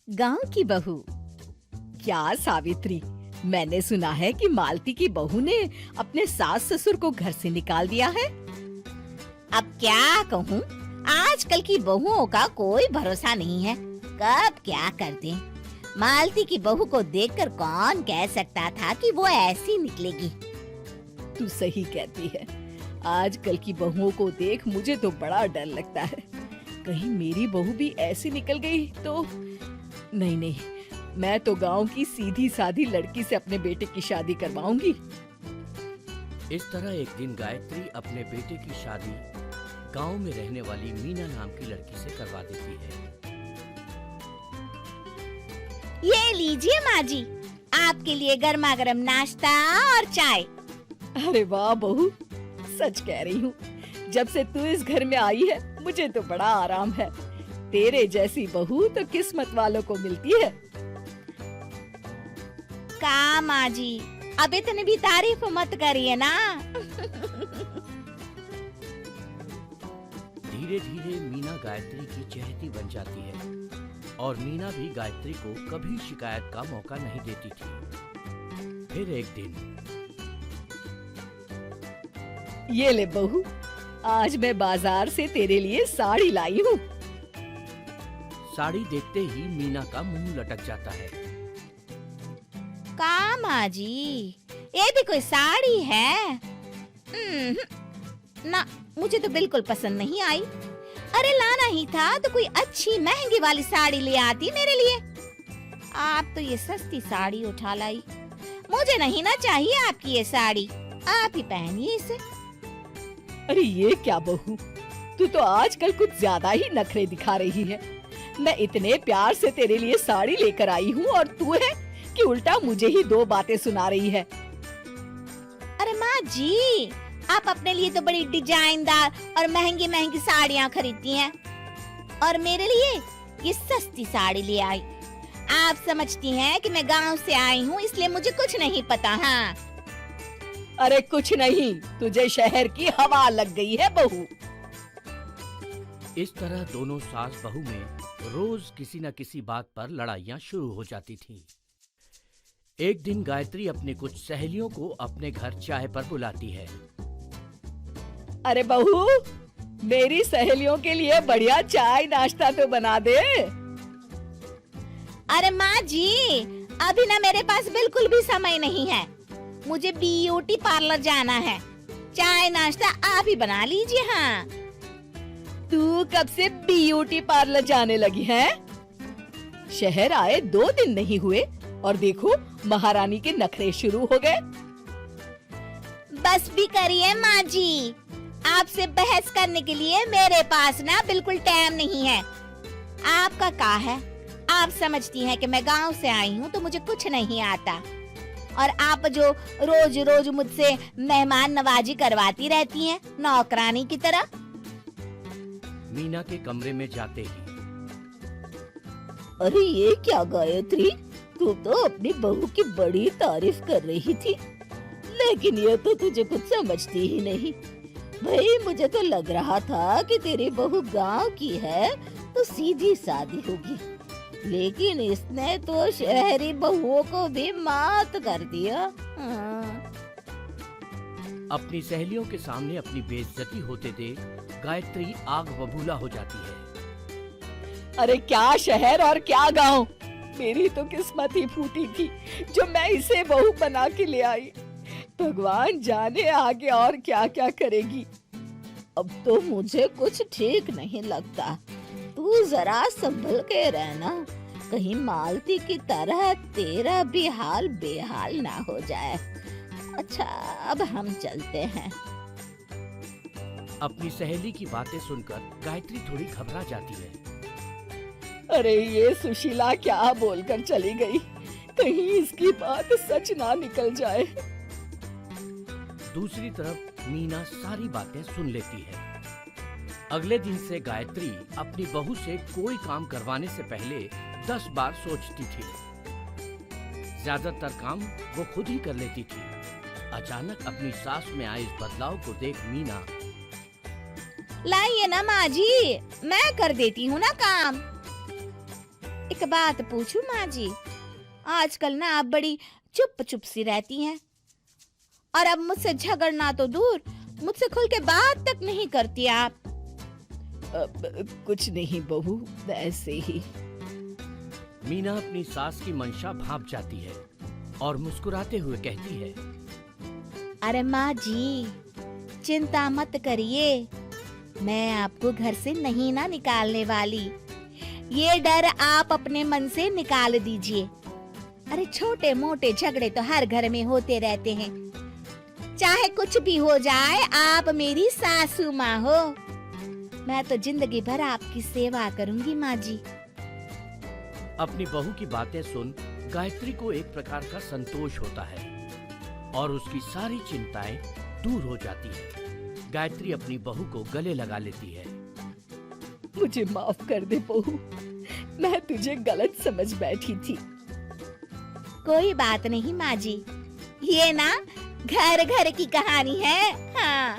गांव की बहू। क्या सावित्री, मैंने सुना है कि मालती की बहू ने अपने सास ससुर को घर से निकाल दिया है। अब क्या कहूँ, आजकल की बहुओं का कोई भरोसा नहीं है, कब क्या कर दें। मालती की बहू को देखकर कौन कह सकता था कि वो ऐसी निकलेगी। तू सही कहती है, आजकल की बहुओं को देख मुझे तो बड़ा डर लगता है। कहीं मेरी बहू भी ऐसी निकल गई तो। नहीं नहीं, मैं तो गांव की सीधी सादी लड़की से अपने बेटे की शादी करवाऊंगी। इस तरह एक दिन गायत्री अपने बेटे की शादी गांव में रहने वाली मीना नाम की लड़की से करवा देती है। ये लीजिए माँ जी, आपके लिए गर्मा गर्म नाश्ता और चाय। अरे वाह बहू, सच कह रही हूँ, जब से तू इस घर में आई है मुझे तो बड़ा आराम है। तेरे जैसी बहू तो किस्मत वालों को मिलती है। का माँ जी, अब इतनी भी तारीफ मत करिए ना। धीरे धीरे मीना गायत्री की चहेती बन जाती है और मीना भी गायत्री को कभी शिकायत का मौका नहीं देती थी। फिर एक दिन, ये ले बहू, आज मैं बाजार से तेरे लिए साड़ी लाई हूँ। साड़ी देखते ही मीना का मुंह लटक जाता है। का माँ जी, ये भी कोई साड़ी है? ना, मुझे तो बिल्कुल पसंद नहीं आई। अरे लाना ही था तो कोई अच्छी महंगी वाली साड़ी ले आती मेरे लिए। आप तो ये सस्ती साड़ी उठा लाई। मुझे नहीं ना चाहिए आपकी ये साड़ी, आप ही पहनिए इसे। अरे ये क्या बहू, तू तो आजकल कुछ ज्यादा ही नखरे दिखा रही है। मैं इतने प्यार से तेरे लिए साड़ी लेकर आई हूँ और तू है कि उल्टा मुझे ही दो बातें सुना रही है। अरे माँ जी, आप अपने लिए तो बड़ी डिजाइनदार और महंगी महंगी साड़ियाँ खरीदती हैं और मेरे लिए ये सस्ती साड़ी ले आई। आप समझती हैं कि मैं गांव से आई हूँ इसलिए मुझे कुछ नहीं पता। हाँ, अरे कुछ नहीं, तुझे शहर की हवा लग गई है बहू। इस तरह दोनों सास बहू में रोज किसी न किसी बात पर लड़ाइयाँ शुरू हो जाती थी। एक दिन गायत्री अपनी कुछ सहेलियों को अपने घर चाय पर बुलाती है। अरे बहू, मेरी सहेलियों के लिए बढ़िया चाय नाश्ता तो बना दे। अरे माँ जी, अभी ना मेरे पास बिल्कुल भी समय नहीं है, मुझे ब्यूटी पार्लर जाना है। चाय नाश्ता आप ही बना लीजिए। हाँ, तू कब से ब्यूटी पार्लर जाने लगी है? शहर आए 2 दिन नहीं हुए और देखो महारानी के नखरे शुरू हो गए। बस भी करिए माँ जी, आपसे बहस करने के लिए मेरे पास ना बिल्कुल टाइम नहीं है। आपका क्या है, आप समझती हैं कि मैं गांव से आई हूँ तो मुझे कुछ नहीं आता और आप जो रोज रोज मुझसे मेहमान नवाजी करवाती रहती हैं नौकरानी की तरह। मीना के कमरे में जाते ही, अरे ये क्या गायत्री, तू तो अपनी बहू की बड़ी तारीफ कर रही थी, लेकिन ये तो तुझे कुछ समझती ही नहीं। भाई मुझे तो लग रहा था कि तेरी बहू गांव की है तो सीधी सादी होगी, लेकिन इसने तो शहरी बहुओं को भी मात कर दिया। अपनी सहेलियों के सामने अपनी बेइज्जती होते देख गायत्री आग बबूला हो जाती है। अरे क्या शहर और क्या गांव, मेरी तो किस्मत ही फूटी थी जो मैं इसे बहू बना के ले आई। भगवान जाने आगे और क्या क्या करेगी। अब तो मुझे कुछ ठीक नहीं लगता, तू जरा संभल के रहना, कहीं मालती की तरह तेरा भी हाल बेहाल ना हो जाए। अच्छा, अब हम चलते हैं। अपनी सहेली की बातें सुनकर गायत्री थोड़ी घबरा जाती है। अरे ये सुशीला क्या बोलकर चली गई, कहीं इसकी बात सच ना निकल जाए। दूसरी तरफ मीना सारी बातें सुन लेती है। अगले दिन से गायत्री अपनी बहू से कोई काम करवाने से पहले 10 बार सोचती थी। ज्यादातर काम वो खुद ही कर लेती थी। अचानक अपनी सास में आए इस बदलाव को देख मीना, लाइए ना माँ जी, मैं कर देती हूँ ना काम। एक एक बात पूछूं माँ जी, आजकल ना आप बड़ी चुप चुप सी रहती हैं और अब मुझसे झगड़ना तो दूर, मुझसे खुल के बात तक नहीं करती आप। कुछ नहीं बहू, वैसे ही। मीना अपनी सास की मंशा भांप जाती है और मुस्कुराते हुए कहती है, अरे माँ जी, चिंता मत करिए, मैं आपको घर से नहीं ना निकालने वाली। ये डर आप अपने मन से निकाल दीजिए। अरे छोटे मोटे झगड़े तो हर घर में होते रहते हैं, चाहे कुछ भी हो जाए, आप मेरी सासू माँ हो। मैं तो जिंदगी भर आपकी सेवा करूंगी माँ जी। अपनी बहू की बातें सुन गायत्री को एक प्रकार का संतोष होता है और उसकी सारी चिंताएं दूर हो जाती है। गायत्री अपनी बहू को गले लगा लेती है। मुझे माफ कर दे बहू, मैं तुझे गलत समझ बैठी थी। कोई बात नहीं माँ जी, ये ना घर घर की कहानी है। हाँ।